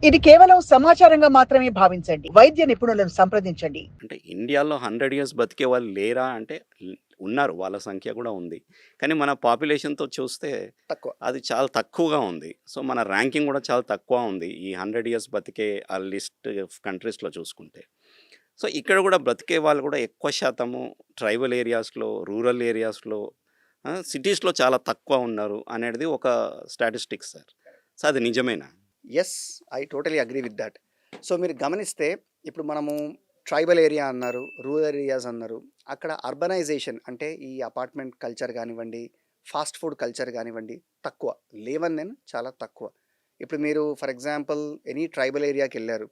ఇది కేవలం సమాచారంగా మాత్రమే భావించండి. వైద్య నిపుణులను సంప్రదించండి. అంటే ఇండియాలో 100 ఇయర్స్ బతికే వాళ్ళు లేరా అంటే ఉన్నారు. వాళ్ళ సంఖ్య కూడా ఉంది. కానీ మన పాపులేషన్‌తో చూస్తే తక్కువ. అది చాలా తక్కువగా ఉంది. సో, మన ర్యాంకింగ్ కూడా చాలా తక్కువ ఉంది. ఈ 100 ఇయర్స్ బతికే ఆ లిస్ట్ ఆఫ్ కంట్రీస్‌లో చూసుకుంటే. సో, ఇక్కడ కూడా బ్రతికే వాళ్ళు కూడా ఎక్కువ శాతము ట్రైబల్ ఏరియాస్‌లో, రూరల్ ఏరియాస్‌లో, సిటీస్‌లో చాలా తక్కువ ఉన్నారు అనేది ఒక స్టాటిస్టిక్స్ సార్. సో, అది నిజమేనా? Yes. I totally agree with that. So మీరు గమనిస్తే ఇప్పుడు మనము ట్రైబల్ ఏరియా అన్నారు, రూరల్ ఏరియాస్ అన్నారు. అక్కడ అర్బనైజేషన్ అంటే ఈ అపార్ట్మెంట్ కల్చర్ కానివ్వండి, ఫాస్ట్ ఫుడ్ కల్చర్ కానివ్వండి తక్కువ. లేవని నేను చాలా తక్కువ. ఇప్పుడు మీరు ఫర్ ఎగ్జాంపుల్ ఎనీ ట్రైబల్ ఏరియాకి వెళ్ళారు.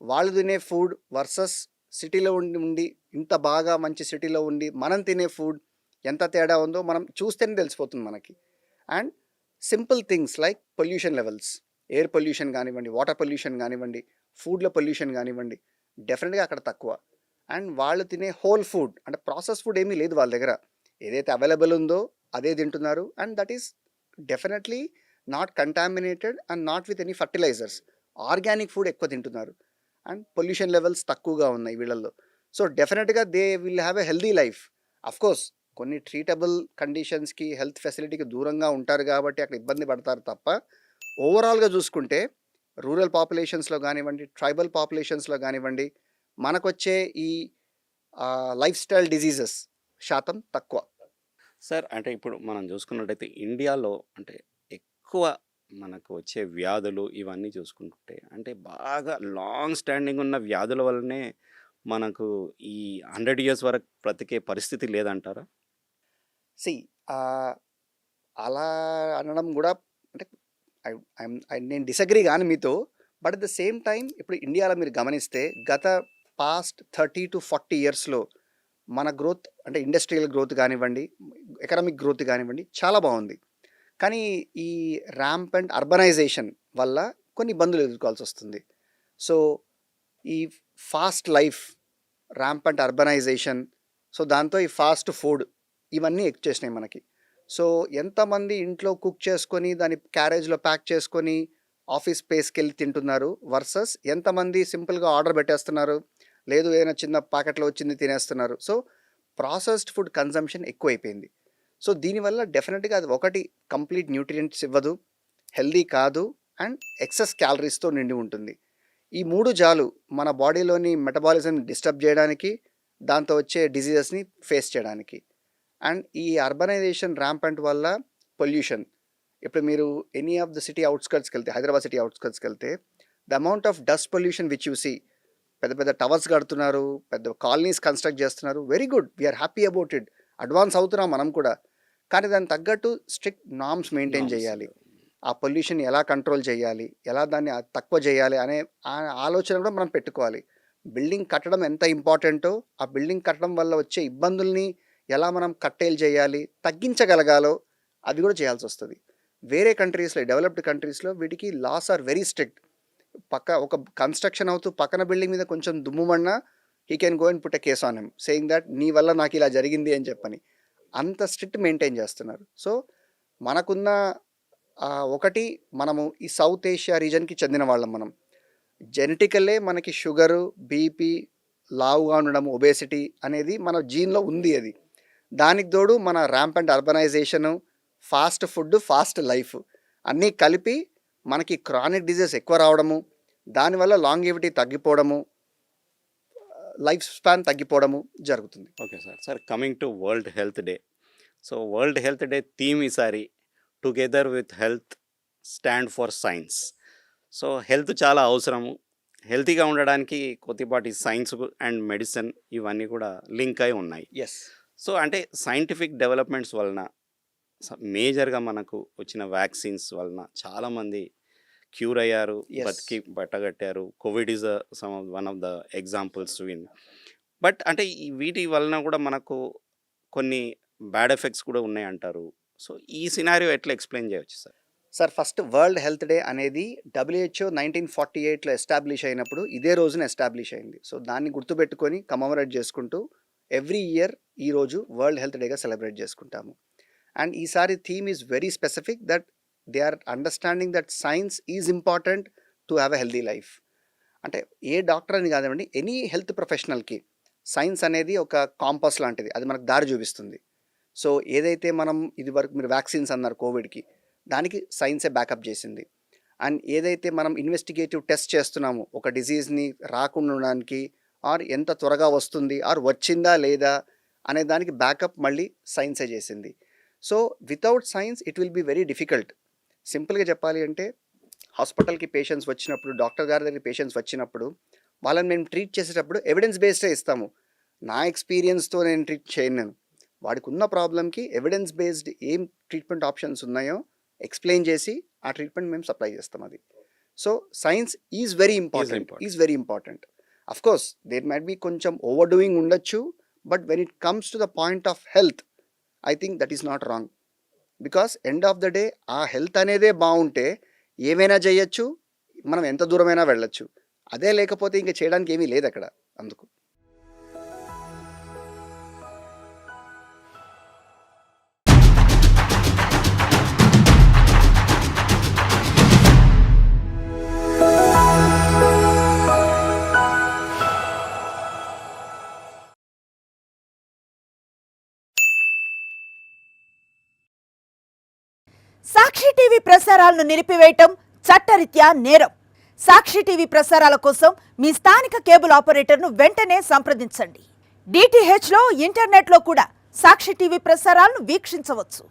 వాళ్ళు తినే ఫుడ్ వర్సెస్ సిటీలో ఉండి ఇంత బాగా మంచి సిటీలో ఉండి మనం తినే ఫుడ్ ఎంత తేడా ఉందో మనం చూస్తేనే తెలిసిపోతుంది మనకి. And simple things like pollution levels, air pollution కానివ్వండి, వాటర్ పొల్యూషన్ కానివ్వండి, ఫుడ్లో పొల్యూషన్ కానివ్వండి డెఫినెట్గా అక్కడ తక్కువ. అండ్ వాళ్ళు తినే హోల్ ఫుడ్ అంటే ప్రాసెస్ ఫుడ్ ఏమీ లేదు వాళ్ళ దగ్గర. ఏదైతే అవైలబుల్ ఉందో అదే తింటున్నారు. And that is definitely not contaminated and not with any fertilisers. Organic food ఎక్కువ తింటున్నారు. అండ్ పొల్యూషన్ లెవెల్స్ తక్కువగా ఉన్నాయి వీళ్ళల్లో. సో డెఫినెట్గా they will have a healthy life. Of course కొన్ని ట్రీటబుల్ కండిషన్స్కి హెల్త్ ఫెసిలిటీకి దూరంగా ఉంటారు కాబట్టి అక్కడ ఇబ్బంది పడతారు తప్ప ఓవరాల్గా చూసుకుంటే రూరల్ పాపులేషన్స్లో కానివ్వండి, ట్రైబల్ పాపులేషన్స్లో కానివ్వండి మనకొచ్చే ఈ లైఫ్ స్టైల్ డిజీజెస్ శాతం తక్కువ. సార్ అంటే ఇప్పుడు మనం చూసుకున్నట్టయితే ఇండియాలో అంటే ఎక్కువ మనకు వచ్చే వ్యాధులు ఇవన్నీ చూసుకుంటుంటే అంటే బాగా లాంగ్ స్టాండింగ్ ఉన్న వ్యాధుల వల్లనే మనకు ఈ 100 ఇయర్స్ వరకు బ్రతికే పరిస్థితి లేదంటారా? సి అలా అనడం కూడా అంటే నేను డిసగ్రీ కానీ మీతో. But at the same time ఇప్పుడు ఇండియాలో మీరు గమనిస్తే గత పాస్ట్ 30 to 40 ఇయర్స్లో మన గ్రోత్ అంటే ఇండస్ట్రియల్ గ్రోత్ కానివ్వండి, ఎకనామిక్ గ్రోత్ కానివ్వండి చాలా బాగుంది. కానీ ఈ ర్యాంపెంట్ అర్బనైజేషన్ వల్ల కొన్ని ఇబ్బందులు ఎదుర్కోవాల్సి వస్తుంది. సో ఈ fast life, rampant urbanisation, so దాంతో ఈ ఫాస్ట్ ఫుడ్ ఇవన్నీ ఎక్కువ చేసినాయి మనకి. సో ఎంతమంది ఇంట్లో కుక్ చేసుకొని దాన్ని క్యారేజ్లో ప్యాక్ చేసుకొని ఆఫీస్ స్పేస్కి వెళ్ళి తింటున్నారు వర్సెస్ ఎంతమంది సింపుల్గా ఆర్డర్ పెట్టేస్తున్నారు, లేదు ఏదైనా చిన్న ప్యాకెట్లో వచ్చింది తినేస్తున్నారు. సో ప్రాసెస్డ్ ఫుడ్ కన్జంప్షన్ ఎక్కువైపోయింది. సో దీనివల్ల డెఫినెట్గా అది ఒకటి కంప్లీట్ న్యూట్రియంట్స్ ఇవ్వదు, హెల్దీ కాదు, అండ్ ఎక్సెస్ క్యాలరీస్తో నిండి ఉంటుంది. ఈ మూడు జాలు మన బాడీలోని మెటబాలిజం డిస్టర్బ్ చేయడానికి, దాంతో వచ్చే డిజీజెస్ని ఫేస్ చేయడానికి. అండ్ ఈ అర్బనైజేషన్ ర్యాంపెంట్ వల్ల పొల్యూషన్, ఇప్పుడు మీరు ఎనీ ఆఫ్ ద సిటీ అవుట్స్కర్ట్స్కి వెళ్తే, హైదరాబాద్ సిటీ అవుట్స్కర్ట్స్కి వెళ్తే the amount of dust pollution which you see, పెద్ద పెద్ద టవర్స్ కడుతున్నారు, పెద్ద కాలనీస్ కన్స్ట్రక్ట్ చేస్తున్నారు, very good, we are happy about it, advance అవుతున్నాం మనం కూడా. కానీ దానికి తగ్గట్టు స్ట్రిక్ట్ నార్మ్స్ మెయింటైన్ చేయాలి. ఆ పొల్యూషన్ ఎలా కంట్రోల్ చేయాలి, ఎలా దాన్ని తక్కువ చేయాలి అనే ఆలోచన కూడా మనం పెట్టుకోవాలి. బిల్డింగ్ కట్టడం ఎంత ఇంపార్టెంటో ఆ బిల్డింగ్ కట్టడం వల్ల వచ్చే ఇబ్బందుల్ని ఎలా మనం కట్టేలు చేయాలి, తగ్గించగలగాలో అవి కూడా చేయాల్సి వస్తుంది. వేరే కంట్రీస్లో, డెవలప్డ్ కంట్రీస్లో వీటికి లాస్ ఆర్ వెరీ స్ట్రిక్ట్. ఒక కన్స్ట్రక్షన్ అవుతూ పక్కన బిల్డింగ్ మీద కొంచెం దుమ్ము పడినా he can go and put a case on him saying that నీ వల్ల నాకు ఇలా జరిగింది అని చెప్పని. అంత స్ట్రిక్ట్ మెయింటైన్ చేస్తున్నారు. సో మనకున్న ఒకటి, మనము ఈ సౌత్ ఏషియా రీజన్కి చెందిన వాళ్ళం. మనం జెనెటికల్లే మనకి షుగరు, బీపీ, లావుగా ఉండడం, ఒబేసిటీ అనేది మన జీన్లో ఉంది. అది దానికి తోడు మన rampant urbanization, fast food, fast life అన్నీ కలిపి మనకి క్రానిక్ డిజీజ్ ఎక్కువ రావడము, దానివల్ల లాంగివిటీ తగ్గిపోవడము, లైఫ్ స్పాన్ తగ్గిపోవడము జరుగుతుంది. Okay sir. Sir coming to world health day. So world health day theme ఈసారి together with health stand for science. So health చాలా అవసరము. హెల్తీగా ఉండడానికి కొద్దిపాటి సైన్స్ అండ్ మెడిసిన్ ఇవన్నీ కూడా లింక్ అయి ఉన్నాయి. ఎస్. సో అంటే సైంటిఫిక్ డెవలప్మెంట్స్ వలన మేజర్గా మనకు వచ్చిన వ్యాక్సిన్స్ వలన చాలామంది క్యూర్ అయ్యారు, బతికి బట్టగట్టారు. Covid is one of the examples in. But అంటే వీటి వలన కూడా మనకు కొన్ని బ్యాడ్ ఎఫెక్ట్స్ కూడా ఉన్నాయి అంటారు. సో ఈ సినారియో ఎట్లా ఎక్స్ప్లెయిన్ చేయవచ్చు sir? Sir first world health day అనేది WHO 1948లో ఎస్టాబ్లిష్ అయినప్పుడు ఇదే రోజున ఎస్టాబ్లిష్ అయింది. సో దాన్ని గుర్తుపెట్టుకొని కమమరేట్ చేసుకుంటూ ఎవ్రీ ఇయర్ ఈ రోజు వరల్డ్ హెల్త్ డేగా సెలబ్రేట్ చేసుకుంటాము. అండ్ ఈసారి theme is very specific that they are understanding that science is important, to have a healthy life. అంటే ఏ డాక్టర్ అని కాదండి, ఎనీ హెల్త్ ప్రొఫెషనల్కి సైన్స్ అనేది ఒక కాంపాస్ లాంటిది. అది మనకు దారి చూపిస్తుంది. సో ఏదైతే మనం ఇది వరకు మీరు వ్యాక్సిన్స్ అన్నారు కోవిడ్కి, దానికి సైన్సే బ్యాకప్ చేసింది. అండ్ ఏదైతే మనం ఇన్వెస్టిగేటివ్ టెస్ట్ చేస్తున్నామో ఒక డిజీజ్ని రాకుండా ఉండడానికి, ఆర్ ఎంత త్వరగా వస్తుంది ఆర్ వచ్చిందా లేదా అనే దానికి బ్యాకప్ మళ్ళీ సైన్సే చేసింది. So without science it will be very difficult. సింపుల్గా చెప్పాలి అంటే హాస్పిటల్కి పేషెంట్స్ వచ్చినప్పుడు, డాక్టర్ గారి దగ్గర పేషెంట్స్ వచ్చినప్పుడు వాళ్ళని మేము ట్రీట్ చేసేటప్పుడు ఎవిడెన్స్ బేస్డే ఇస్తాము. నా ఎక్స్పీరియన్స్తో నేను ట్రీట్ చేయను. నేను వాడికి ఉన్న ప్రాబ్లమ్కి ఎవిడెన్స్ బేస్డ్ ఏం ట్రీట్మెంట్ ఆప్షన్స్ ఉన్నాయో ఎక్స్ప్లెయిన్ చేసి ఆ ట్రీట్మెంట్ మేము సప్లై చేస్తాం. అది so science is very important. Of course there might be కొంచెం ఓవర్ డూయింగ్ ఉండొచ్చు, but when it comes to the point of health I think that is not wrong. Because end of the day ఆ health అనేదే బాగుంటే ఏమైనా చేయొచ్చు, మనం ఎంత దూరమైనా వెళ్ళొచ్చు. అదే లేకపోతే ఇంకా చేయడానికి ఏమీ లేదు అక్కడ. అందుకు సాక్షి టీవీ ప్రసారాలను నిలిపివేయటం చట్టరీత్యా నేరం. సాక్షి టీవీ ప్రసారాల కోసం మీ స్థానిక కేబుల్ ఆపరేటర్ను వెంటనే సంప్రదించండి. DTHలో ఇంటర్నెట్లో కూడా సాక్షి టీవీ ప్రసారాలను వీక్షించవచ్చు.